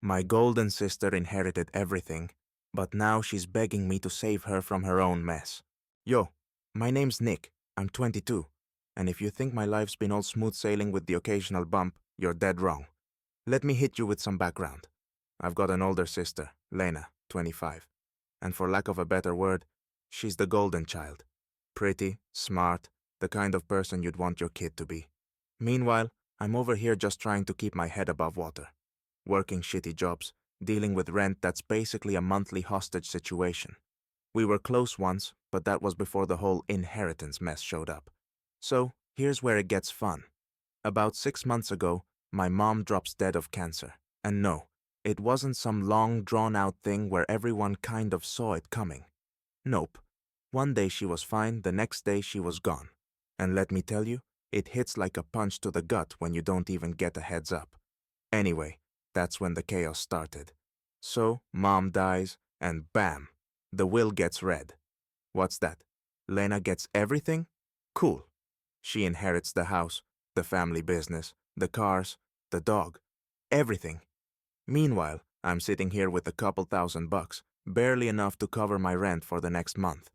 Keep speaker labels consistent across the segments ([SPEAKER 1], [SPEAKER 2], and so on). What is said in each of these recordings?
[SPEAKER 1] My golden sister inherited everything, but now she's begging me to save her from her own mess. Yo, my name's Nick. I'm 22. And if you think my life's been all smooth sailing with the occasional bump, you're dead wrong. Let me hit you with some background. I've got an older sister, Lena, 25. And for lack of a better word, she's the golden child. Pretty, smart, the kind of person you'd want your kid to be. Meanwhile, I'm over here just trying to keep my head above water. Working shitty jobs, dealing with rent that's basically a monthly hostage situation. We were close once, but that was before the whole inheritance mess showed up. So, here's where it gets fun. About 6 months ago, my mom drops dead of cancer. And no, it wasn't some long, drawn-out thing where everyone kind of saw it coming. Nope. One day she was fine, the next day she was gone. And let me tell you, it hits like a punch to the gut when you don't even get a heads up. Anyway, that's when the chaos started. So, mom dies, and bam, the will gets read. What's that? Lena gets everything? Cool. She inherits the house, the family business, the cars, the dog, everything. Meanwhile, I'm sitting here with a couple $1,000, barely enough to cover my rent for the next month.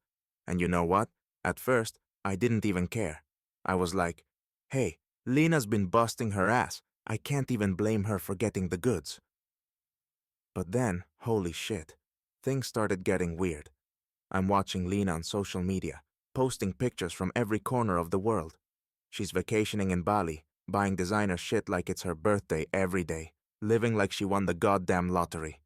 [SPEAKER 1] And you know what? At first, I didn't even care. I was like, hey, Lena's been busting her ass. I can't even blame her for getting the goods. But then, holy shit, things started getting weird. I'm watching Lena on social media, posting pictures from every corner of the world. She's vacationing in Bali, buying designer shit like it's her birthday every day, living like she won the goddamn lottery.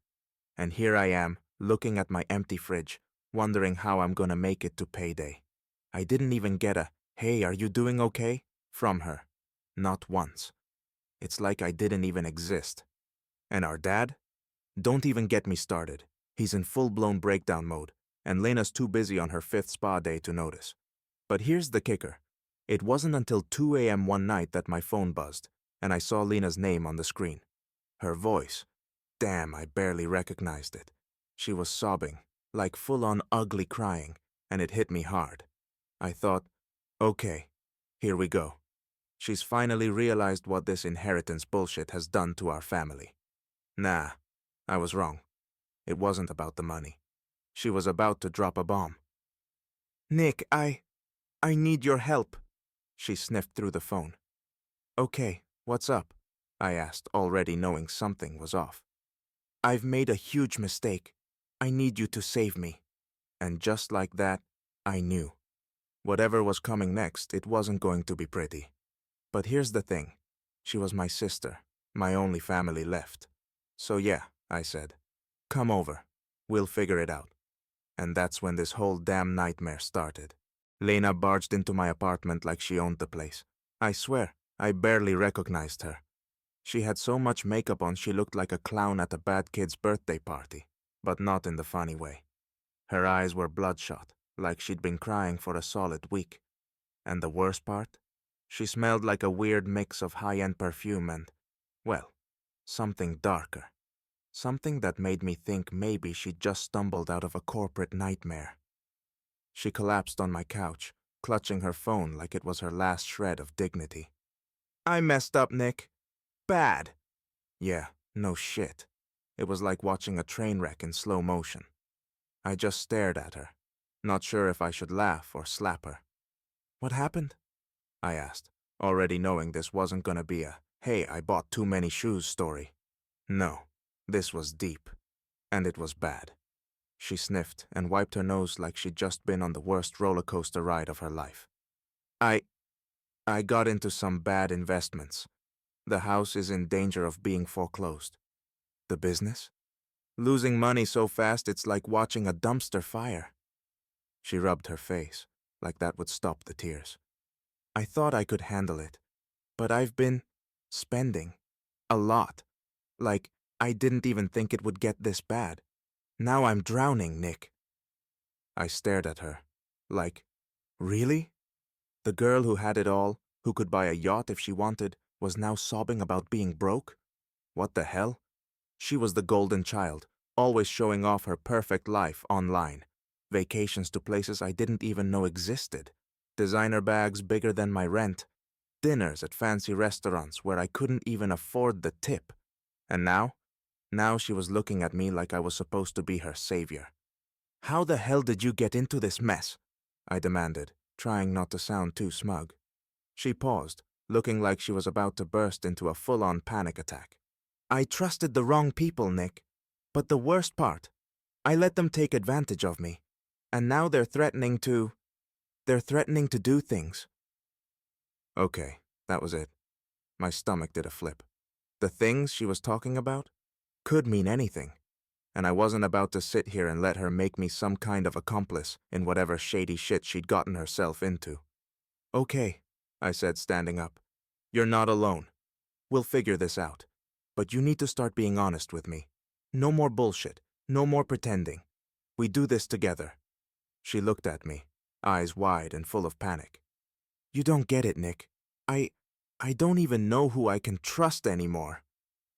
[SPEAKER 1] And here I am, looking at my empty fridge, wondering how I'm gonna make it to payday. I didn't even get a, hey, are you doing okay? From her. Not once. It's like I didn't even exist. And our dad? Don't even get me started. He's in full-blown breakdown mode, and Lena's too busy on her 5th spa day to notice. But here's the kicker. It wasn't until 2 a.m. one night that my phone buzzed, and I saw Lena's name on the screen. Her voice. Damn, I barely recognized it. She was sobbing, like full-on ugly crying, and it hit me hard. I thought, okay, here we go. She's finally realized what this inheritance bullshit has done to our family. Nah, I was wrong. It wasn't about the money. She was about to drop a bomb. Nick, I need your help. She sniffed through the phone. Okay, what's up? I asked, already knowing something was off. I've made a huge mistake. I need you to save me. And just like that, I knew. Whatever was coming next, it wasn't going to be pretty. But here's the thing. She was my sister, my only family left. So yeah, I said, come over. We'll figure it out. And that's when this whole damn nightmare started. Lena barged into my apartment like she owned the place. I swear, I barely recognized her. She had so much makeup on she looked like a clown at a bad kid's birthday party, but not in the funny way. Her eyes were bloodshot, like she'd been crying for a solid week. And the worst part? She smelled like a weird mix of high-end perfume and, well, something darker. Something that made me think maybe she'd just stumbled out of a corporate nightmare. She collapsed on my couch, clutching her phone like it was her last shred of dignity. I messed up, Nick. Bad. Yeah, no shit. It was like watching a train wreck in slow motion. I just stared at her, not sure if I should laugh or slap her. What happened? I asked, already knowing this wasn't gonna be a, hey, I bought too many shoes story. No, this was deep. And it was bad. She sniffed and wiped her nose like she'd just been on the worst roller coaster ride of her life. I got into some bad investments. The house is in danger of being foreclosed. The business? Losing money so fast it's like watching a dumpster fire. She rubbed her face, like that would stop the tears. I thought I could handle it, but I've been spending a lot. Like, I didn't even think it would get this bad. Now I'm drowning, Nick. I stared at her, like, really? The girl who had it all, who could buy a yacht if she wanted, was now sobbing about being broke? What the hell? She was the golden child, always showing off her perfect life online. Vacations to places I didn't even know existed. Designer bags bigger than my rent. Dinners at fancy restaurants where I couldn't even afford the tip. And now? Now she was looking at me like I was supposed to be her savior. "How the hell did you get into this mess?" I demanded, trying not to sound too smug. She paused, looking like she was about to burst into a full-on panic attack. "I trusted the wrong people, Nick. But the worst part, I let them take advantage of me. And now they're threatening to do things." Okay, that was it. My stomach did a flip. The things she was talking about could mean anything, and I wasn't about to sit here and let her make me some kind of accomplice in whatever shady shit she'd gotten herself into. "Okay," I said, standing up. "You're not alone. We'll figure this out. But you need to start being honest with me. No more bullshit. No more pretending. We do this together." She looked at me, eyes wide and full of panic. "You don't get it, Nick. I don't even know who I can trust anymore."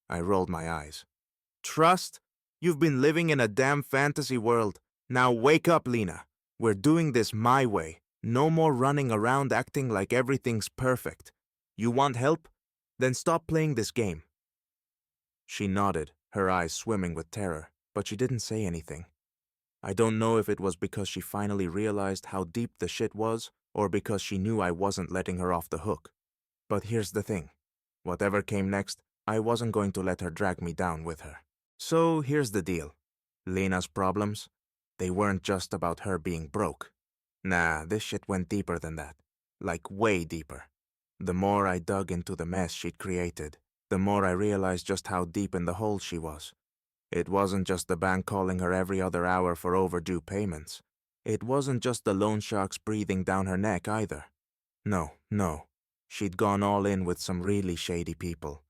[SPEAKER 1] I rolled my eyes. "Trust? You've been living in a damn fantasy world. Now wake up, Lena. We're doing this my way. No more running around acting like everything's perfect. You want help? Then stop playing this game." She nodded, her eyes swimming with terror, but she didn't say anything. I don't know if it was because she finally realized how deep the shit was, or because she knew I wasn't letting her off the hook. But here's the thing. Whatever came next, I wasn't going to let her drag me down with her. So here's the deal. Lena's problems, they weren't just about her being broke. Nah, this shit went deeper than that. Like way deeper. The more I dug into the mess she'd created, the more I realized just how deep in the hole she was. It wasn't just the bank calling her every other hour for overdue payments. It wasn't just the loan sharks breathing down her neck either. No. She'd gone all in with some really shady people.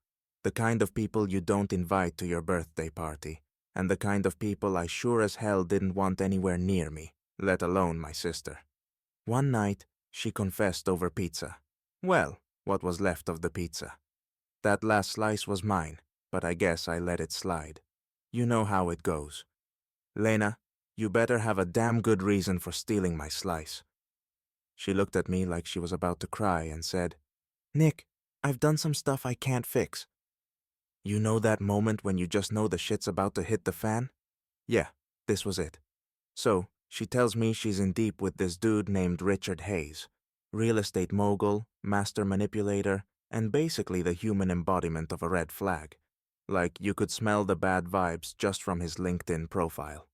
[SPEAKER 1] The kind of people you don't invite to your birthday party, and the kind of people I sure as hell didn't want anywhere near me, let alone my sister. One night, she confessed over pizza. Well, what was left of the pizza. That last slice was mine, but I guess I let it slide. You know how it goes. "Lena, you better have a damn good reason for stealing my slice." She looked at me like she was about to cry and said, "Nick, I've done some stuff I can't fix." You know that moment when you just know the shit's about to hit the fan? Yeah, this was it. So, she tells me she's in deep with this dude named Richard Hayes. Real estate mogul, master manipulator, and basically the human embodiment of a red flag. Like you could smell the bad vibes just from his LinkedIn profile.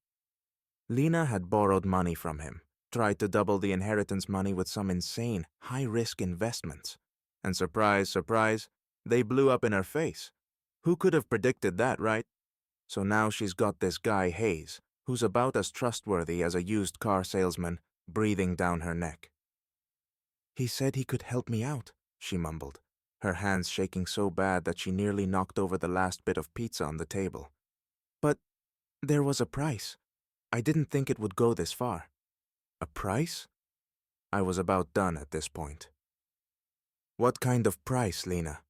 [SPEAKER 1] Lena had borrowed money from him, tried to double the inheritance money with some insane, high-risk investments. And surprise, surprise, they blew up in her face. Who could have predicted that, right? So now she's got this guy, Hayes, who's about as trustworthy as a used car salesman, breathing down her neck. "He said he could help me out," she mumbled, her hands shaking so bad that she nearly knocked over the last bit of pizza on the table. "But there was a price. I didn't think it would go this far." "A price?" I was about done at this point. "What kind of price, Lena?"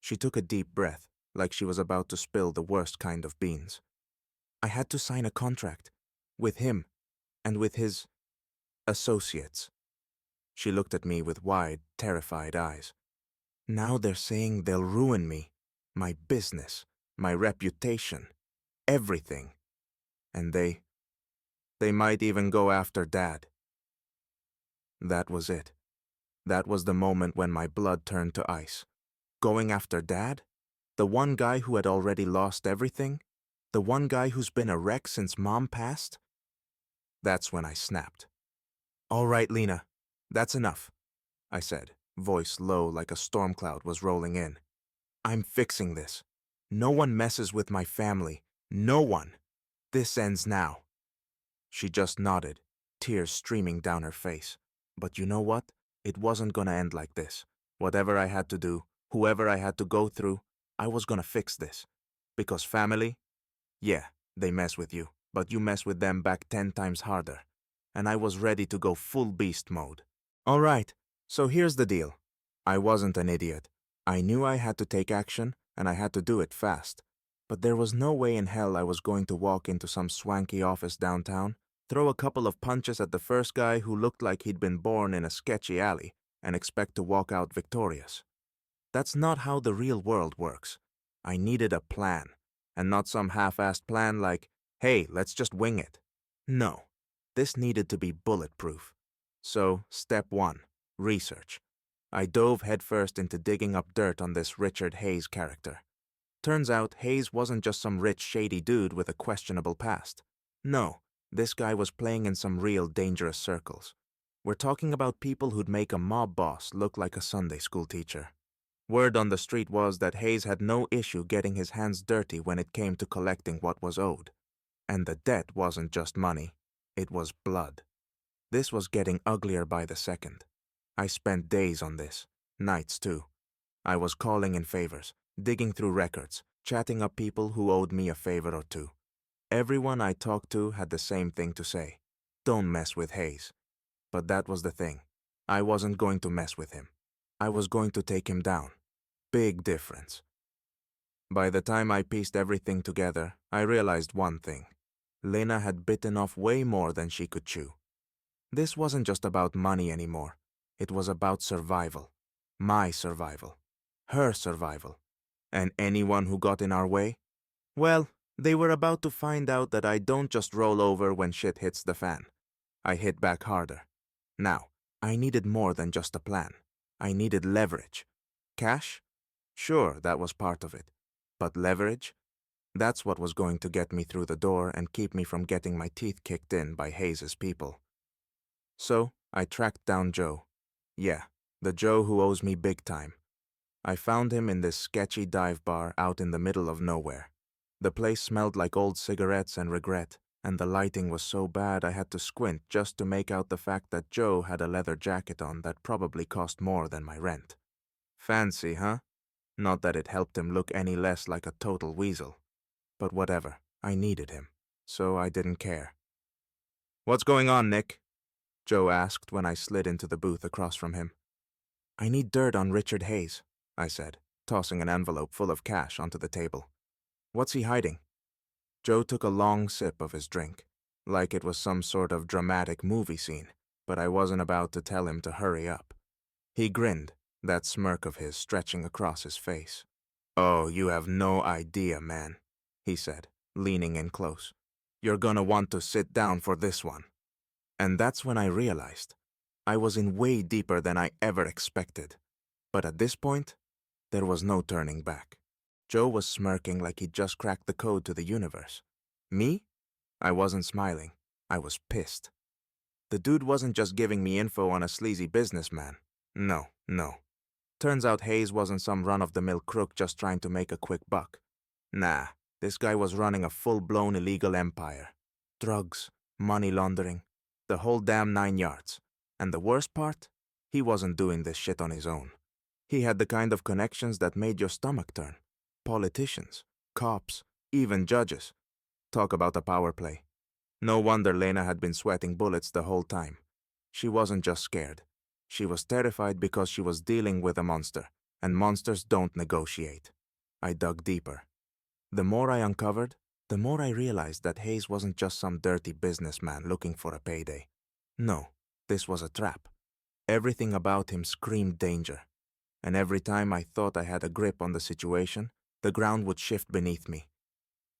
[SPEAKER 1] She took a deep breath, like she was about to spill the worst kind of beans. "I had to sign a contract. With him. And with his associates." She looked at me with wide, terrified eyes. "Now they're saying they'll ruin me. My business. My reputation. Everything. And they might even go after Dad." That was it. That was the moment when my blood turned to ice. Going after Dad? The one guy who had already lost everything? The one guy who's been a wreck since Mom passed? That's when I snapped. "All right, Lena. That's enough," I said, voice low like a storm cloud was rolling in. "I'm fixing this. No one messes with my family. No one. This ends now." She just nodded, tears streaming down her face. But you know what? It wasn't gonna end like this. Whatever I had to do, whoever I had to go through, I was gonna fix this. Because family? Yeah, they mess with you, but you mess with them back 10 times harder. And I was ready to go full beast mode. All right, so here's the deal. I wasn't an idiot. I knew I had to take action, and I had to do it fast. But there was no way in hell I was going to walk into some swanky office downtown, throw a couple of punches at the first guy who looked like he'd been born in a sketchy alley, and expect to walk out victorious. That's not how the real world works. I needed a plan. and not some half-assed plan like, hey, let's just wing it. No, this needed to be bulletproof. So, step 1, research. I dove headfirst into digging up dirt on this Richard Hayes character. Turns out Hayes wasn't just some rich, shady dude with a questionable past. No, this guy was playing in some real dangerous circles. We're talking about people who'd make a mob boss look like a Sunday school teacher. Word on the street was that Hayes had no issue getting his hands dirty when it came to collecting what was owed. And the debt wasn't just money, it was blood. This was getting uglier by the second. I spent days on this, nights too. I was calling in favors, digging through records, chatting up people who owed me a favor or two. Everyone I talked to had the same thing to say. Don't mess with Hayes. But that was the thing. I wasn't going to mess with him. I was going to take him down. Big difference. By the time I pieced everything together, I realized one thing. Lena had bitten off way more than she could chew. This wasn't just about money anymore. It was about survival. My survival. Her survival. And anyone who got in our way? Well, they were about to find out that I don't just roll over when shit hits the fan. I hit back harder. Now, I needed more than just a plan. I needed leverage. Cash? Sure, that was part of it. But leverage? That's what was going to get me through the door and keep me from getting my teeth kicked in by Hayes' people. So, I tracked down Joe. Yeah, the Joe who owes me big time. I found him in this sketchy dive bar out in the middle of nowhere. The place smelled like old cigarettes and regret, and the lighting was so bad I had to squint just to make out the fact that Joe had a leather jacket on that probably cost more than my rent. Fancy, huh? Not that it helped him look any less like a total weasel. But whatever, I needed him, so I didn't care. "What's going on, Nick?" Joe asked when I slid into the booth across from him. "I need dirt on Richard Hayes," I said, tossing an envelope full of cash onto the table. "What's he hiding?" Joe took a long sip of his drink, like it was some sort of dramatic movie scene, but I wasn't about to tell him to hurry up. He grinned, that smirk of his stretching across his face. "Oh, you have no idea, man," he said, leaning in close. "You're gonna want to sit down for this one." And that's when I realized I was in way deeper than I ever expected. But at this point, there was no turning back. Joe was smirking like he'd just cracked the code to the universe. Me? I wasn't smiling. I was pissed. The dude wasn't just giving me info on a sleazy businessman. No. Turns out Hayes wasn't some run-of-the-mill crook just trying to make a quick buck. Nah, this guy was running a full-blown illegal empire. Drugs, money laundering, the whole damn 9 yards. And the worst part? He wasn't doing this shit on his own. He had the kind of connections that made your stomach turn. Politicians, cops, even judges. Talk about a power play. No wonder Lena had been sweating bullets the whole time. She wasn't just scared. She was terrified because she was dealing with a monster, and monsters don't negotiate. I dug deeper. The more I uncovered, the more I realized that Hayes wasn't just some dirty businessman looking for a payday. No, this was a trap. Everything about him screamed danger. And every time I thought I had a grip on the situation, the ground would shift beneath me.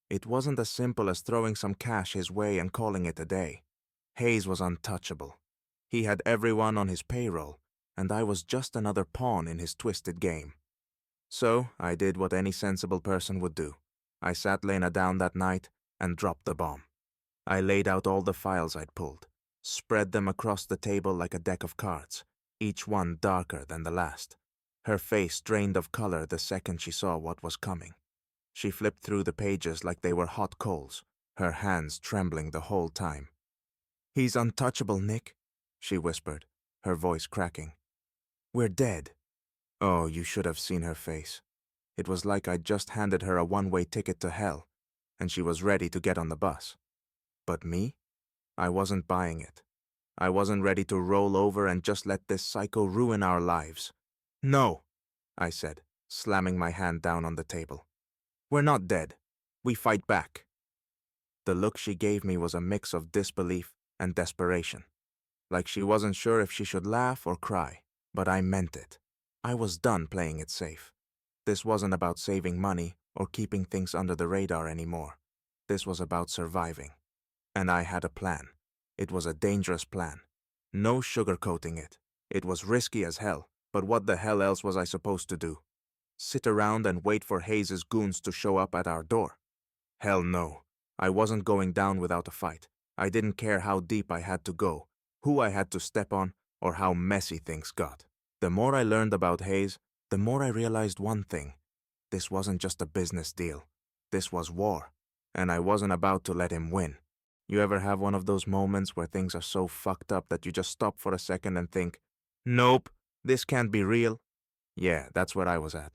[SPEAKER 1] It wasn't as simple as throwing some cash his way and calling it a day. Hayes was untouchable. He had everyone on his payroll, and I was just another pawn in his twisted game. So I did what any sensible person would do. I sat Lena down that night and dropped the bomb. I laid out all the files I'd pulled, spread them across the table like a deck of cards, each one darker than the last. Her face drained of color the second she saw what was coming. She flipped through the pages like they were hot coals, her hands trembling the whole time. "He's untouchable, Nick," she whispered, her voice cracking. "We're dead." Oh, you should have seen her face. It was like I'd just handed her a one-way ticket to hell, and she was ready to get on the bus. But me? I wasn't buying it. I wasn't ready to roll over and just let this psycho ruin our lives. "No," I said, slamming my hand down on the table. "We're not dead. We fight back." The look she gave me was a mix of disbelief and desperation. Like she wasn't sure if she should laugh or cry, but I meant it. I was done playing it safe. This wasn't about saving money or keeping things under the radar anymore. This was about surviving. And I had a plan. It was a dangerous plan. No sugarcoating it. It was risky as hell, but what the hell else was I supposed to do? Sit around and wait for Hayes' goons to show up at our door? Hell no. I wasn't going down without a fight. I didn't care how deep I had to go, who I had to step on, or how messy things got. The more I learned about Hayes, the more I realized one thing. This wasn't just a business deal. This was war, and I wasn't about to let him win. You ever have one of those moments where things are so fucked up that you just stop for a second and think, nope, this can't be real? Yeah, that's where I was at.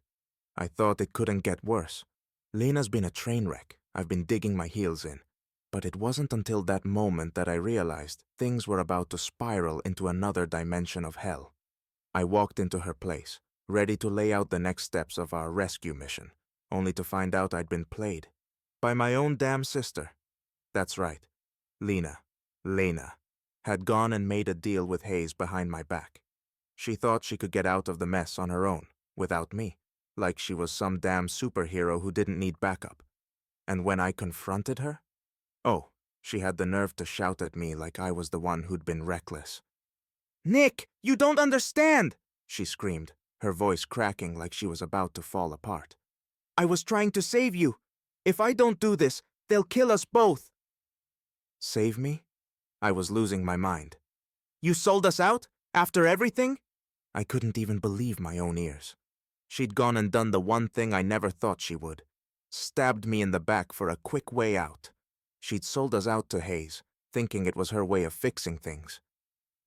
[SPEAKER 1] I thought it couldn't get worse. Lena's been a train wreck. I've been digging my heels in. But it wasn't until that moment that I realized things were about to spiral into another dimension of hell. I walked into her place, ready to lay out the next steps of our rescue mission, only to find out I'd been played. By my own damn sister. That's right. Lena had gone and made a deal with Hayes behind my back. She thought she could get out of the mess on her own, without me, like she was some damn superhero who didn't need backup. And when I confronted her, oh, she had the nerve to shout at me like I was the one who'd been reckless. "Nick, you don't understand!" she screamed, her voice cracking like she was about to fall apart. "I was trying to save you. If I don't do this, they'll kill us both." Save me? I was losing my mind. "You sold us out? After everything?" I couldn't even believe my own ears. She'd gone and done the one thing I never thought she would. Stabbed me in the back for a quick way out. She'd sold us out to Hayes, thinking it was her way of fixing things.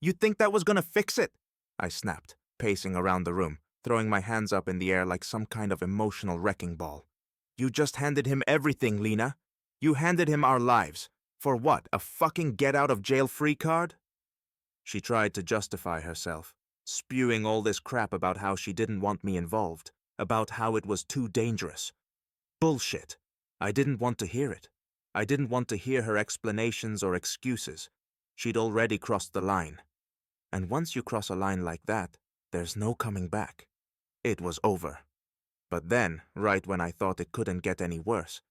[SPEAKER 1] "You think that was gonna fix it?" I snapped, pacing around the room, throwing my hands up in the air like some kind of emotional wrecking ball. "You just handed him everything, Lena. You handed him our lives. For what, a fucking get-out-of-jail-free card?" She tried to justify herself, spewing all this crap about how she didn't want me involved, about how it was too dangerous. Bullshit. I didn't want to hear it. I didn't want to hear her explanations or excuses. She'd already crossed the line. And once you cross a line like that, there's no coming back. It was over. But then, right when I thought it couldn't get any worse,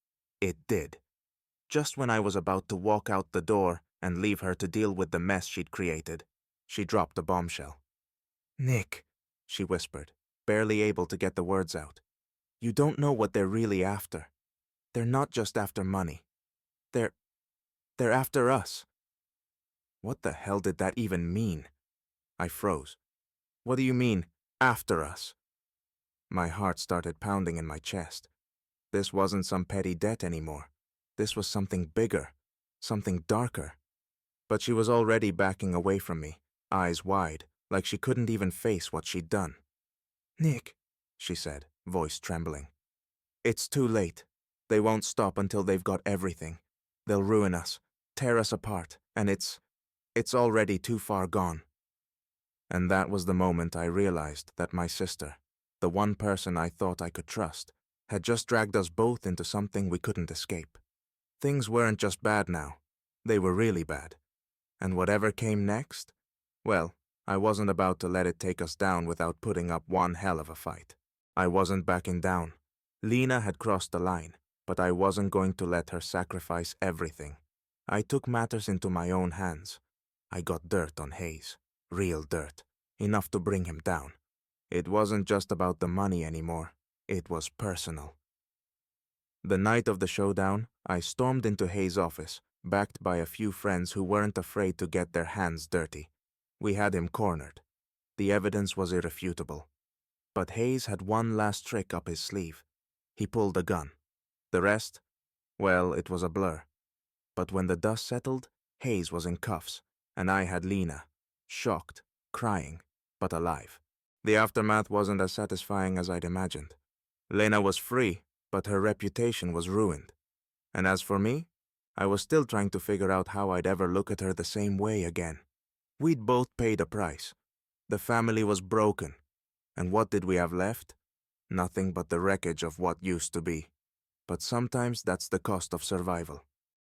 [SPEAKER 1] it did. Just when I was about to walk out the door and leave her to deal with the mess she'd created, she dropped a bombshell. "Nick," she whispered, barely able to get the words out. "You don't know what they're really after. They're not just after money. They're after us." What the hell did that even mean? I froze. "What do you mean, after us?" My heart started pounding in my chest. This wasn't some petty debt anymore. This was something bigger, something darker. But she was already backing away from me, eyes wide, like she couldn't even face what she'd done. "Nick," she said, voice trembling. "It's too late. They won't stop until they've got everything. They'll ruin us, tear us apart, and it's already too far gone." And that was the moment I realized that my sister, the one person I thought I could trust, had just dragged us both into something we couldn't escape. Things weren't just bad now. They were really bad. And whatever came next, well, I wasn't about to let it take us down without putting up one hell of a fight. I wasn't backing down. Lena had crossed the line, but I wasn't going to let her sacrifice everything. I took matters into my own hands. I got dirt on Hayes. Real dirt. Enough to bring him down. It wasn't just about the money anymore. It was personal. The night of the showdown, I stormed into Hayes' office, backed by a few friends who weren't afraid to get their hands dirty. We had him cornered. The evidence was irrefutable. But Hayes had one last trick up his sleeve. He pulled a gun. The rest? Well, it was a blur. But when the dust settled, Hayes was in cuffs, and I had Lena, shocked, crying, but alive. The aftermath wasn't as satisfying as I'd imagined. Lena was free, but her reputation was ruined. And as for me, I was still trying to figure out how I'd ever look at her the same way again. We'd both paid a price. The family was broken. And what did we have left? Nothing but the wreckage of what used to be. But sometimes that's the cost of survival.